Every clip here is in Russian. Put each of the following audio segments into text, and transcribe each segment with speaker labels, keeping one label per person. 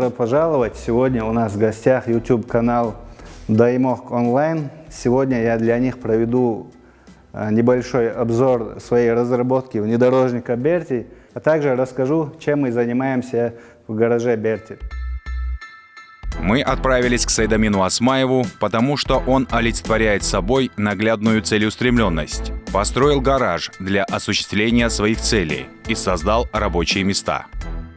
Speaker 1: Добро пожаловать! Сегодня у нас в гостях YouTube-канал Daimok Online. Сегодня я для них проведу небольшой обзор своей разработки внедорожника Берти, а также расскажу, чем мы занимаемся в гараже Берти.
Speaker 2: Мы отправились к Сайдамину Осмаеву, потому что он олицетворяет собой наглядную целеустремленность. Построил гараж для осуществления своих целей и создал рабочие места.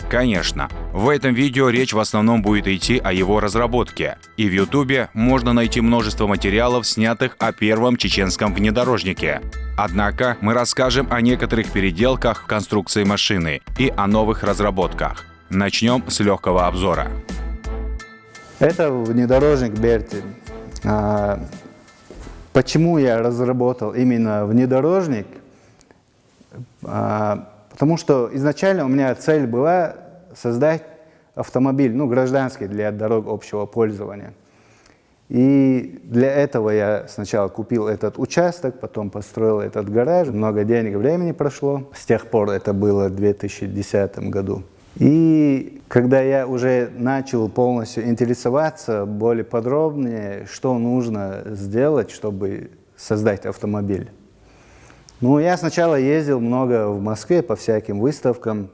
Speaker 2: Конечно, в этом видео речь в основном будет идти о его разработке, и в Ютубе можно найти множество материалов, снятых о первом чеченском внедорожнике. Однако мы расскажем о некоторых переделках в конструкции машины и о новых разработках. Начнем с легкого обзора.
Speaker 1: Это внедорожник Берти. Почему я разработал именно внедорожник? Потому что изначально у меня цель была создать автомобиль, гражданский для дорог общего пользования. И для этого я сначала купил этот участок, потом построил этот гараж. Много денег и времени прошло. С тех пор это было в 2010 году. И когда я уже начал полностью интересоваться более подробнее, что нужно сделать, чтобы создать автомобиль. Я сначала ездил много в Москве по всяким выставкам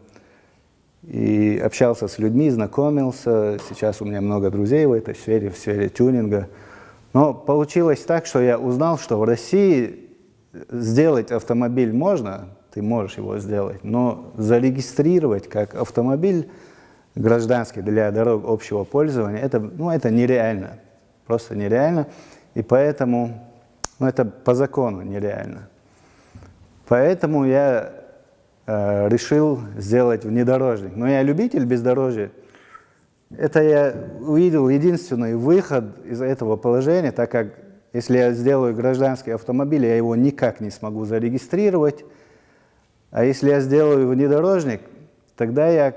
Speaker 1: и общался с людьми, знакомился. Сейчас у меня много друзей в этой сфере, в сфере тюнинга. Но получилось так, что я узнал, что в России сделать автомобиль можно, ты можешь его сделать, но зарегистрировать как автомобиль гражданский для дорог общего пользования, это нереально, просто нереально, и поэтому, это по закону нереально. Поэтому я решил сделать внедорожник. Но я любитель бездорожья. Это я увидел единственный выход из этого положения, так как если я сделаю гражданский автомобиль, я его никак не смогу зарегистрировать. А если я сделаю внедорожник, тогда я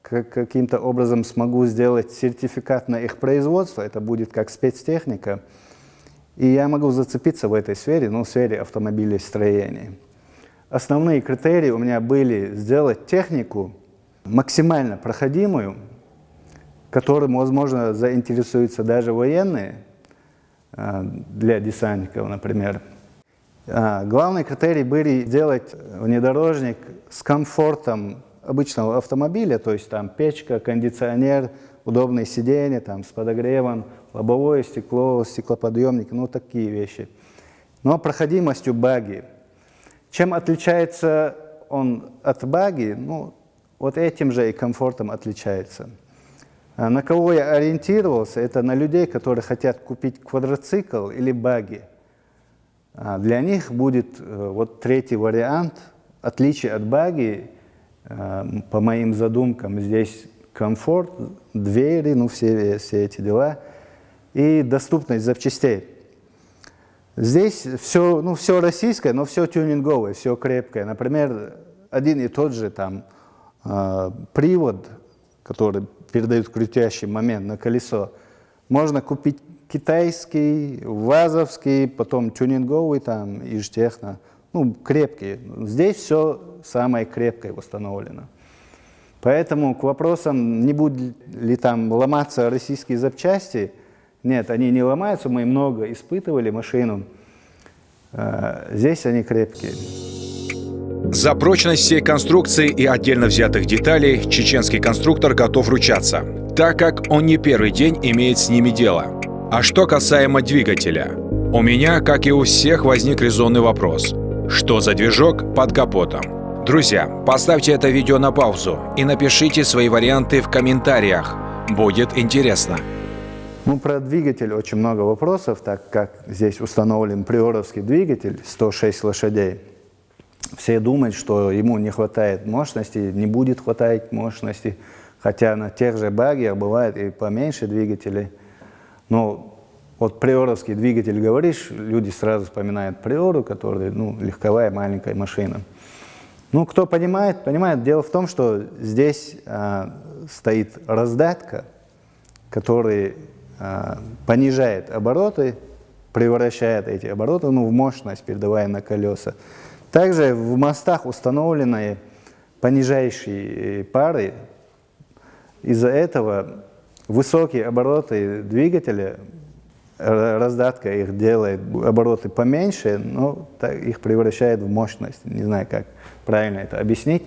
Speaker 1: каким-то образом смогу сделать сертификат на их производство. Это будет как спецтехника. И я могу зацепиться в этой сфере, в сфере автомобилестроения. Основные критерии у меня были сделать технику максимально проходимую, которым, возможно, заинтересуются даже военные, для десантников, например. Главные критерии были сделать внедорожник с комфортом обычного автомобиля, то есть там печка, кондиционер, удобные сиденья, с подогревом, лобовое стекло, стеклоподъемник, такие вещи. Но проходимостью багги. Чем отличается он от багги? Этим же и комфортом отличается. На кого я ориентировался? Это на людей, которые хотят купить квадроцикл или багги. Для них будет третий вариант, отличие от багги, по моим задумкам, здесь комфорт, двери, все эти дела, и доступность запчастей. Здесь все российское, но все тюнинговое, все крепкое. Например, один и тот же привод, который передает крутящий момент на колесо, можно купить китайский, вазовский, потом тюнинговый, Ижтехно, крепкие. Здесь все самое крепкое установлено. Поэтому к вопросам, не будут ли ломаться российские запчасти, нет, они не ломаются, мы много испытывали машину. Здесь они крепкие.
Speaker 2: За прочность всей конструкции и отдельно взятых деталей чеченский конструктор готов ручаться, так как он не первый день имеет с ними дело. А что касаемо двигателя, у меня, как и у всех, возник резонный вопрос. Что за движок под капотом? Друзья, поставьте это видео на паузу и напишите свои варианты в комментариях. Будет интересно.
Speaker 1: Про двигатель очень много вопросов, так как здесь установлен приоровский двигатель, 106 лошадей. Все думают, что ему не хватает мощности, не будет хватать мощности, хотя на тех же баггиях бывает и поменьше двигателей. Но приоровский двигатель говоришь, люди сразу вспоминают приору, которая легковая маленькая машина. Кто понимает, понимает. Дело в том, что здесь стоит раздатка, который понижает обороты, превращает эти обороты в мощность, передавая на колеса. Также в мостах установлены понижающие пары, из-за этого высокие обороты двигателя, раздатка их делает обороты поменьше, но их превращает в мощность. Не знаю, как правильно это объяснить.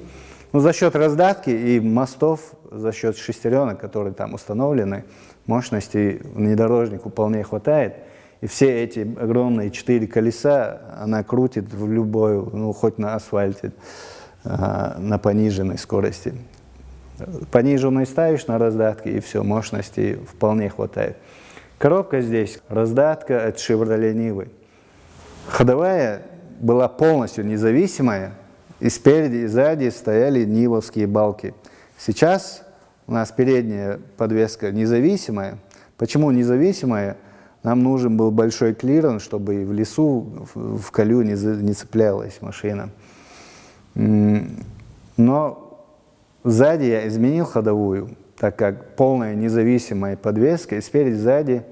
Speaker 1: Но за счет раздатки и мостов, за счет шестеренок, которые там установлены, мощности внедорожнику вполне хватает. И все эти огромные 4 колеса она крутит в любой, ну, хоть на асфальте, на пониженной скорости. Пониженную ставишь на раздатке, и все, мощности вполне хватает. Коробка здесь, раздатка от Chevrolet Nivы. Ходовая была полностью независимая, и спереди и сзади стояли нивовские балки. Сейчас у нас передняя подвеска независимая. Почему независимая? Нам нужен был большой клиренс, чтобы в лесу, в колю не цеплялась машина. Но сзади я изменил ходовую, так как полная независимая подвеска, и спереди, и сзади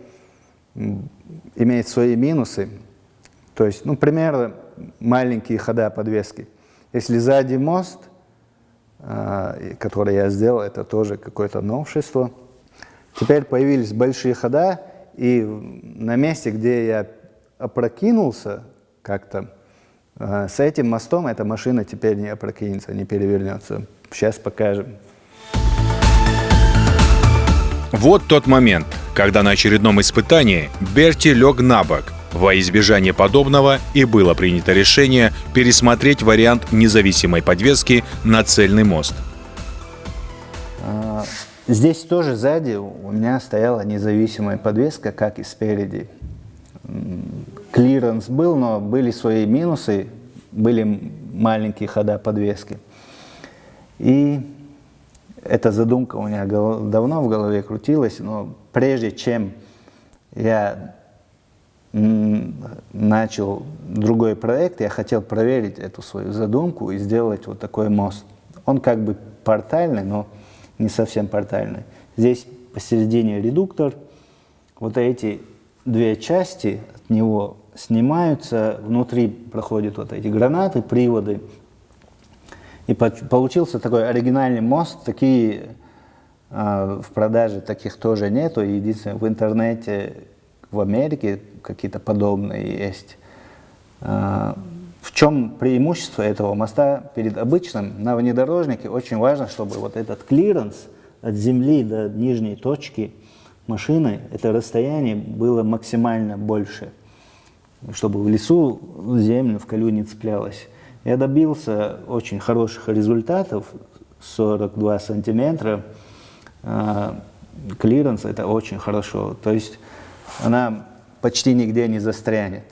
Speaker 1: имеет свои минусы. То есть, ну, примерно, маленькие хода подвески. Если сзади мост, который я сделал, это тоже какое-то новшество. Теперь появились большие хода, и на месте, где я опрокинулся как-то, с этим мостом эта машина теперь не опрокинется, не перевернется. Сейчас покажем.
Speaker 2: Вот тот момент, когда на очередном испытании Берти лег на бок. Во избежание подобного и было принято решение пересмотреть вариант независимой подвески на цельный мост.
Speaker 1: Здесь тоже сзади у меня стояла независимая подвеска, как и спереди. Клиренс был, но были свои минусы, были маленькие хода подвески. И эта задумка у меня давно в голове крутилась, но прежде чем я начал другой проект, я хотел проверить эту свою задумку и сделать вот такой мост. Он как бы портальный, но не совсем портальный. Здесь посередине редуктор, вот эти две части от него снимаются, внутри проходят вот эти гранаты, приводы. И получился такой оригинальный мост. Такие в продаже таких тоже нету. Единственное, в интернете в Америке какие-то подобные есть. В чем преимущество этого моста перед обычным? На внедорожнике очень важно, чтобы вот этот клиренс от земли до нижней точки машины, это расстояние было максимально больше, чтобы в лесу землю в колю не цеплялось. Я добился очень хороших результатов, 42 сантиметра. Клиренс это очень хорошо, то есть она почти нигде не застрянет.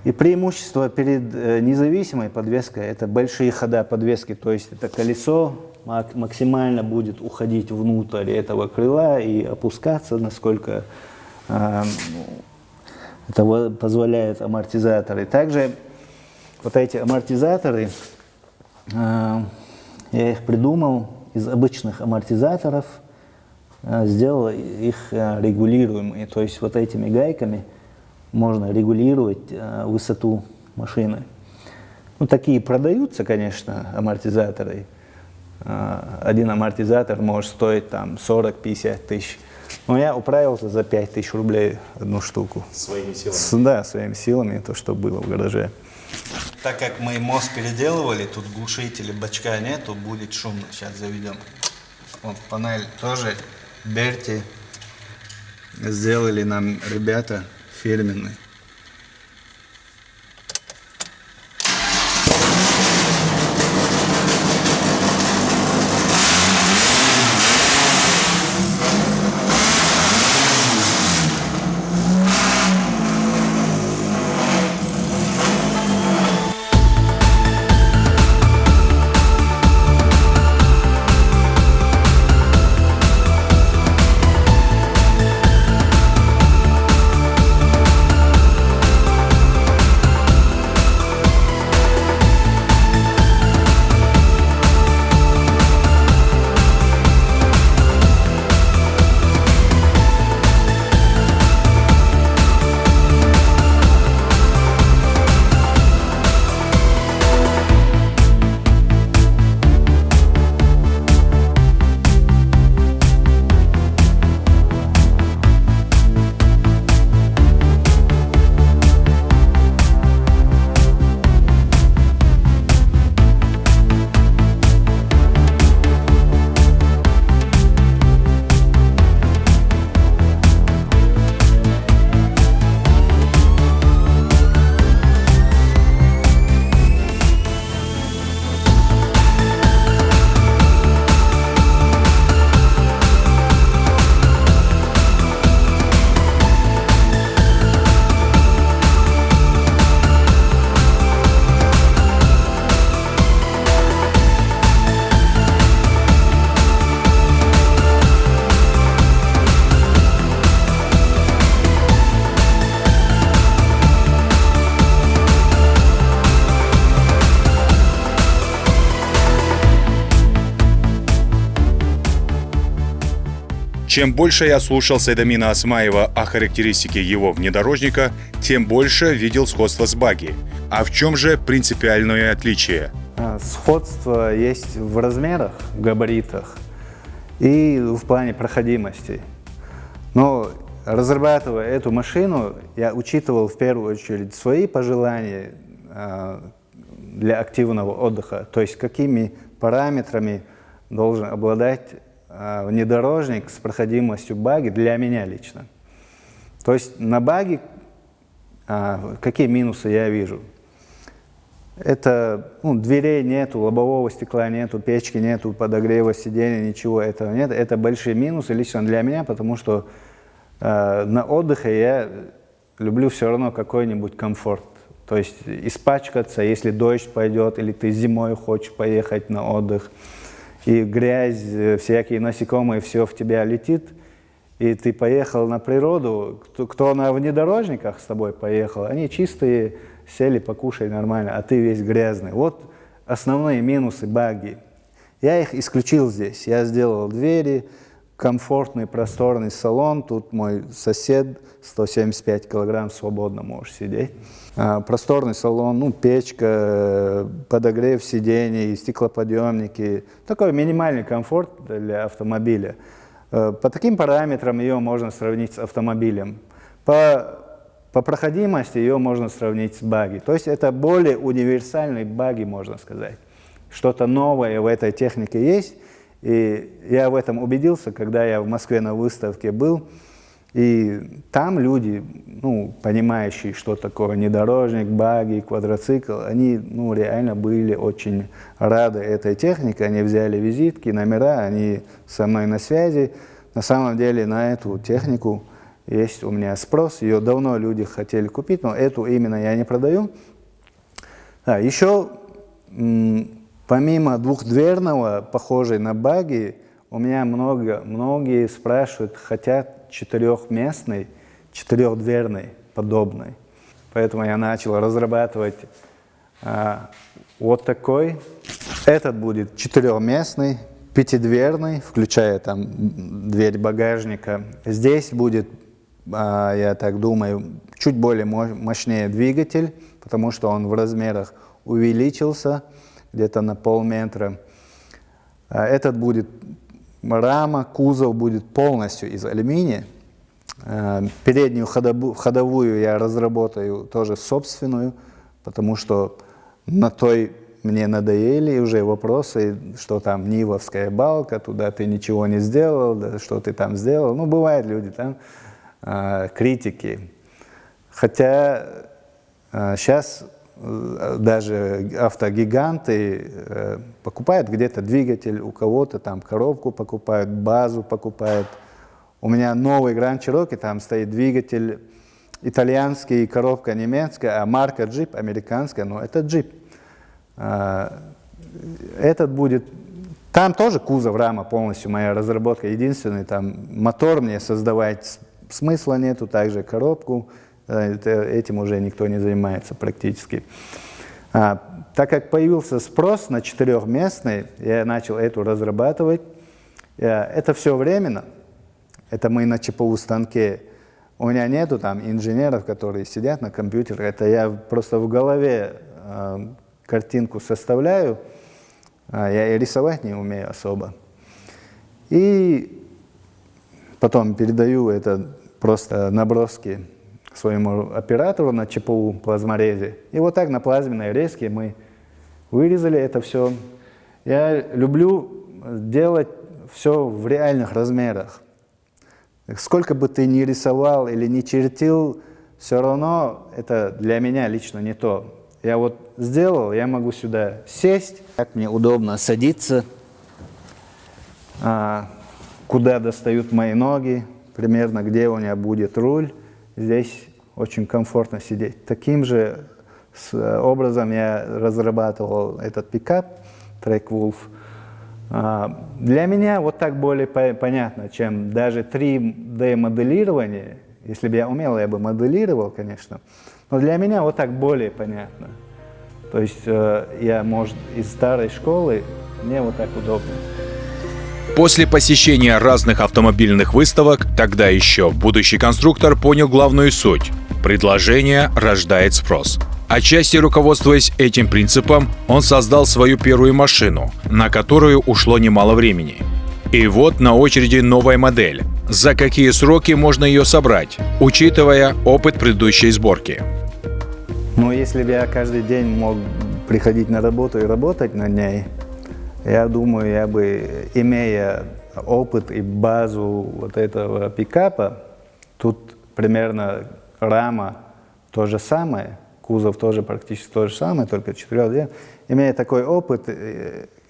Speaker 1: И преимущество перед независимой подвеской – это большие хода подвески, то есть это колесо максимально будет уходить внутрь этого крыла и опускаться, насколько это позволяет амортизаторы. Также вот эти амортизаторы, я их придумал из обычных амортизаторов, сделал их регулируемыми, то есть вот этими гайками можно регулировать высоту машины. Ну, такие продаются, конечно, амортизаторы. Один амортизатор может стоить там 40-50 тысяч. Но я управился за 5 тысяч рублей одну штуку.
Speaker 3: Своими силами?
Speaker 1: Да, своими силами, то, что было в гараже. Так как мы мост переделывали, тут глушителя бачка нету, будет шумно. Сейчас заведем. Вот панель тоже Берти сделали нам ребята фирменные.
Speaker 2: Чем больше я слушал Сайдамина Осмаева о характеристике его внедорожника, тем больше видел сходство с багги. А в чем же принципиальное отличие?
Speaker 1: Сходство есть в размерах, в габаритах и в плане проходимости. Но разрабатывая эту машину, я учитывал в первую очередь свои пожелания для активного отдыха, то есть какими параметрами должен обладать внедорожник с проходимостью багги для меня лично. То есть на багги какие минусы я вижу? Это дверей нету, лобового стекла нету, печки нету, подогрева сидения, ничего этого нет. Это большие минусы лично для меня, потому что на отдыхе я люблю все равно какой-нибудь комфорт. То есть испачкаться, если дождь пойдет, или ты зимой хочешь поехать на отдых, и грязь, всякие насекомые, все в тебя летит, и ты поехал на природу, кто на внедорожниках с тобой поехал, они чистые, сели, покушали нормально, а ты весь грязный. Вот основные минусы багги. Я их исключил здесь. Я сделал двери, комфортный, просторный салон. Тут мой сосед, 175 килограмм, свободно можешь сидеть. Просторный салон, печка, подогрев сидений, стеклоподъемники. Такой минимальный комфорт для автомобиля. По таким параметрам ее можно сравнить с автомобилем. По проходимости ее можно сравнить с багги. То есть это более универсальный багги, можно сказать. Что-то новое в этой технике есть. И я в этом убедился, когда я в Москве на выставке был. И там люди, понимающие, что такое внедорожник, багги, квадроцикл, они реально были очень рады этой технике. Они взяли визитки, номера, они со мной на связи. На самом деле на эту технику есть у меня спрос, ее давно люди хотели купить, но эту именно я не продаю. Еще помимо двухдверного, похожей на багги, у меня многие спрашивают, хотят четырехместный, четырехдверный, подобный. Поэтому я начал разрабатывать вот такой. Этот будет четырехместный, пятидверный, включая там дверь багажника. Здесь будет, я так думаю, чуть более мощнее двигатель, потому что он в размерах увеличился где-то на полметра. Этот будет рама, кузов будет полностью из алюминия. Переднюю ходовую я разработаю тоже собственную, потому что на той мне надоели уже вопросы, что там нивовская балка, туда ты ничего не сделал, да, что ты там сделал. Бывают люди там, критики. Хотя сейчас даже автогиганты покупают где-то двигатель, у кого-то там коробку покупают, базу покупают. У меня новый Grand Cherokee, там стоит двигатель итальянский, коробка немецкая, а марка Jeep американская, но это Jeep. Этот будет, там тоже кузов, рама полностью моя разработка, единственный там мотор мне создавать смысла нету, также коробку, этим уже никто не занимается практически. Так как появился спрос на четырехместный, я начал эту разрабатывать. Это все временно, это мы на ЧПУ станке. У меня нету там инженеров, которые сидят на компьютере, это я просто в голове картинку составляю, я и рисовать не умею особо. И потом передаю это просто наброски своему оператору на ЧПУ плазморезе. И вот так на плазменной резке мы вырезали это все. Я люблю делать все в реальных размерах. Сколько бы ты ни рисовал или ни чертил, все равно это для меня лично не то. Я вот сделал, я могу сюда сесть, как мне удобно садиться, куда достают мои ноги, примерно где у меня будет руль. Здесь очень комфортно сидеть. Таким же образом я разрабатывал этот пикап Trackwolf. Для меня вот так более понятно, чем даже 3D-моделирование. Если бы я умел, я бы моделировал, конечно. Но для меня вот так более понятно. То есть я, может, из старой школы, мне вот так удобно.
Speaker 2: После посещения разных автомобильных выставок, тогда еще будущий конструктор понял главную суть. Предложение рождает спрос. Отчасти руководствуясь этим принципом, он создал свою первую машину, на которую ушло немало времени. И вот на очереди новая модель. За какие сроки можно ее собрать, учитывая опыт предыдущей сборки?
Speaker 1: Но если бы я каждый день мог приходить на работу и работать на ней, я думаю, я бы, имея опыт и базу вот этого пикапа, тут примерно рама то же самое, кузов тоже практически то же самое, только 4 имея такой опыт,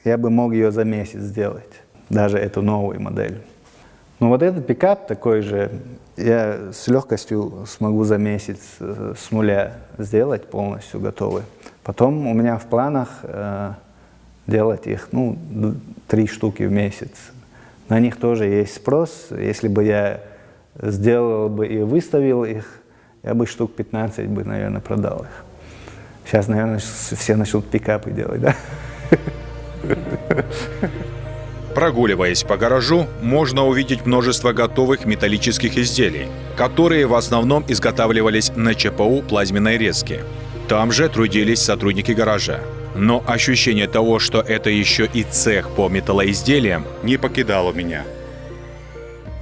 Speaker 1: я бы мог ее за месяц сделать, даже эту новую модель. Но вот этот пикап такой же, я с легкостью смогу за месяц с нуля сделать полностью готовый. Потом у меня в планах делать их, 3 штуки в месяц. На них тоже есть спрос. Если бы я сделал бы и выставил их, я бы штук 15 бы, наверное, продал их. Сейчас, наверное, все начнут пикапы делать, да?
Speaker 2: Прогуливаясь по гаражу, можно увидеть множество готовых металлических изделий, которые в основном изготавливались на ЧПУ плазменной резки. Там же трудились сотрудники гаража. Но ощущение того, что это еще и цех по металлоизделиям, не покидало меня.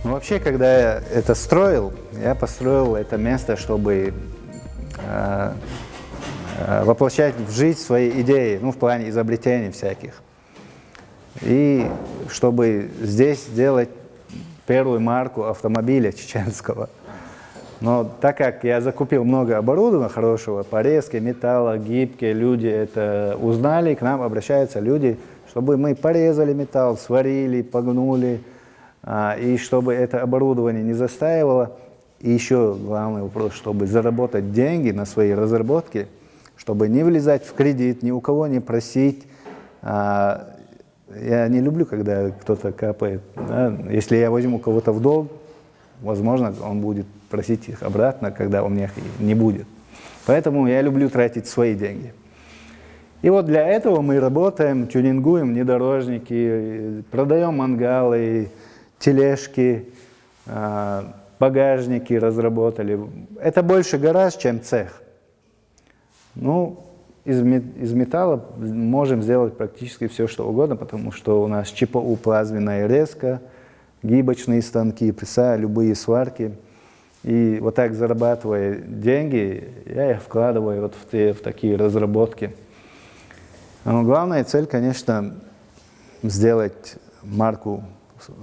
Speaker 1: Вообще, когда я это строил, я построил это место, чтобы воплощать в жизнь свои идеи, в плане изобретений всяких. И чтобы здесь сделать первую марку автомобиля чеченского. Но так как я закупил много оборудования хорошего, порезки, металла, гибки, люди это узнали, к нам обращаются люди, чтобы мы порезали металл, сварили, погнули, и чтобы это оборудование не застаивало. И еще главный вопрос, чтобы заработать деньги на свои разработки, чтобы не влезать в кредит, ни у кого не просить. Я не люблю, когда кто-то капает. Да? Если я возьму кого-то в долг, возможно, он будет просить их обратно, когда у меня их не будет. Поэтому я люблю тратить свои деньги. И вот для этого мы работаем, тюнингуем внедорожники, продаем мангалы, тележки, багажники разработали. Это больше гараж, чем цех. Из металла можем сделать практически все, что угодно, потому что у нас ЧПУ плазменная резка, гибочные станки, пресса, любые сварки. И вот так зарабатывая деньги, я их вкладываю вот в такие разработки. Но главная цель, конечно, сделать марку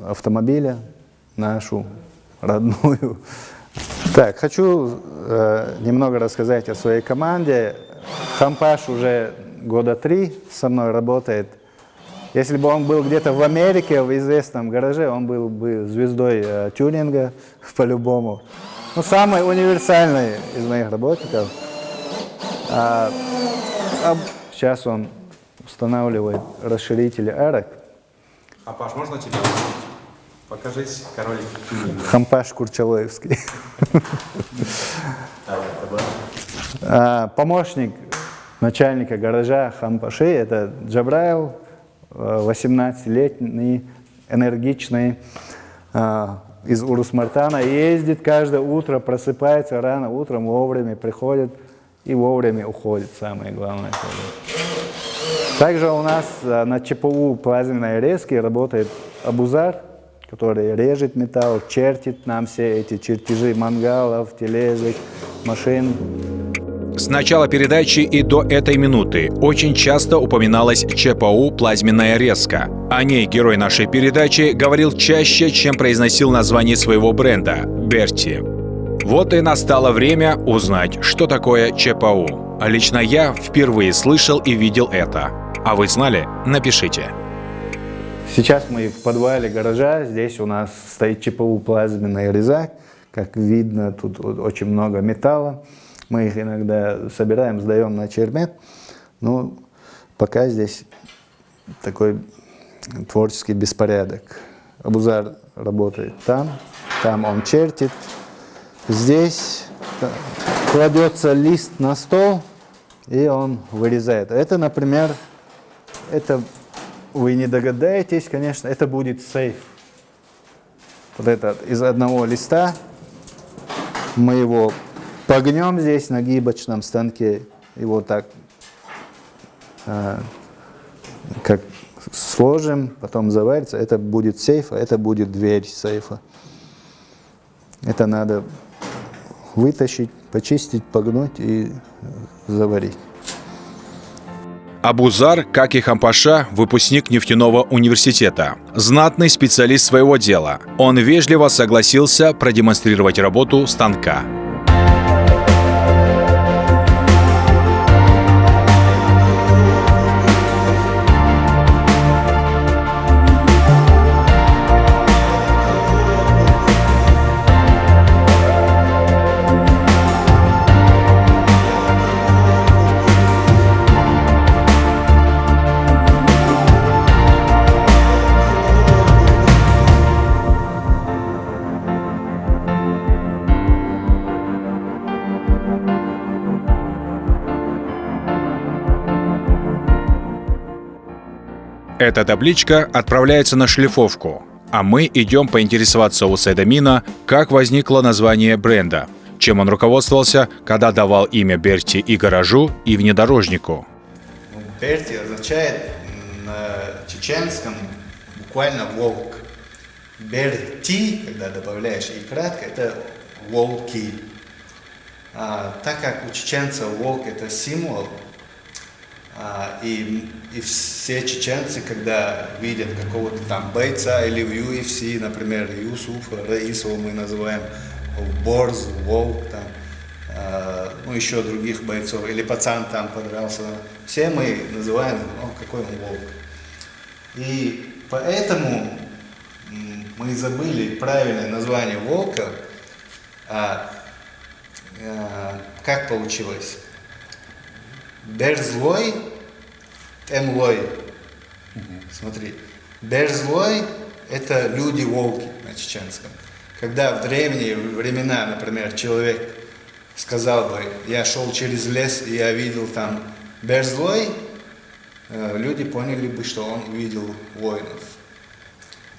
Speaker 1: автомобиля нашу, родную. Так, хочу немного рассказать о своей команде. Хампаш уже 3 года со мной работает. Если бы он был где-то в Америке, в известном гараже, он был бы звездой тюнинга по-любому. Самый универсальный из моих работников. Сейчас он устанавливает расширители арок.
Speaker 3: Паш, можно тебя? Покажись, король тюнинга.
Speaker 1: Хампаш Курчалоевский. Помощник начальника гаража Хампаши – это Джабраил, 18-летний, энергичный, из Урус-Мартана. Ездит каждое утро, просыпается рано утром, вовремя приходит и вовремя уходит, самое главное. Также у нас на ЧПУ плазменной резки работает Абузар, который режет металл, чертит нам все эти чертежи мангалов, тележек, машин.
Speaker 2: С начала передачи и до этой минуты очень часто упоминалась ЧПУ «Плазменная резка». О ней герой нашей передачи говорил чаще, чем произносил название своего бренда – «Берти». Вот и настало время узнать, что такое ЧПУ. Лично я впервые слышал и видел это. А вы знали? Напишите.
Speaker 1: Сейчас мы в подвале гаража. Здесь у нас стоит ЧПУ «Плазменная резак». Как видно, тут очень много металла. Мы их иногда собираем, сдаем на чермет. Но пока здесь такой творческий беспорядок. Абузар работает там он чертит. Здесь кладется лист на стол, и он вырезает. Это, например, это вы не догадаетесь, конечно, это будет сейф. Вот этот из одного листа мы его погнем здесь на гибочном станке, и вот так как сложим, потом заварится, это будет сейф, а это будет дверь сейфа. Это надо вытащить, почистить, погнуть и заварить.
Speaker 2: Абузар, как и Хампаша, выпускник нефтяного университета. Знатный специалист своего дела. Он вежливо согласился продемонстрировать работу станка. Эта табличка отправляется на шлифовку, а мы идем поинтересоваться у Сейдамина, как возникло название бренда, чем он руководствовался, когда давал имя Берти и гаражу, и внедорожнику.
Speaker 1: Берти означает на чеченском буквально волк. Берти, когда добавляешь и кратко, это волки. Так как у чеченцев волк это символ, и все чеченцы, когда видят какого-то там бойца или в UFC, например, Юсуфа, Раисова мы называем, Борз, волк, там, ну еще других бойцов, или пацан там подрался, все мы называем, какой он волк. И поэтому мы забыли правильное название волка, как получилось? Берзлой, Эмлой. Смотри, Берзлой – это люди-волки на чеченском. Когда в древние времена, например, человек сказал бы, я шел через лес и я видел там Берзлой, люди поняли бы, что он увидел воинов.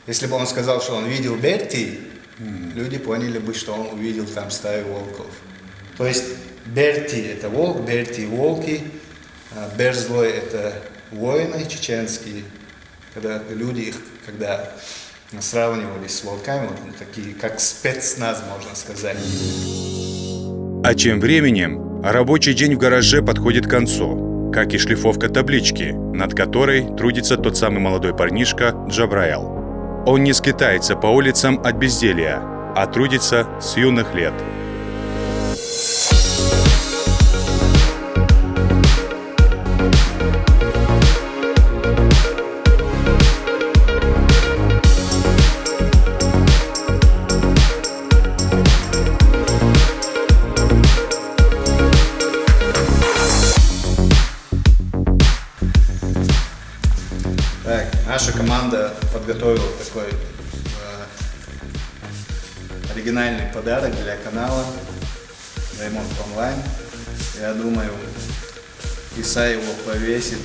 Speaker 1: Если бы он сказал, что он видел Берти, люди поняли бы, что он увидел там стаю волков. То есть Берти – это волк, Берти – волки, Берзлой – это воины чеченские, когда люди их, когда сравнивались с волками, вот такие, как спецназ, можно сказать.
Speaker 2: А тем временем рабочий день в гараже подходит к концу, как и шлифовка таблички, над которой трудится тот самый молодой парнишка Джабраэл. Он не скитается по улицам от безделья, а трудится с юных лет.
Speaker 1: Так, наша команда подготовила такой оригинальный подарок для канала Ремонт онлайн. Я думаю, Иса его повесит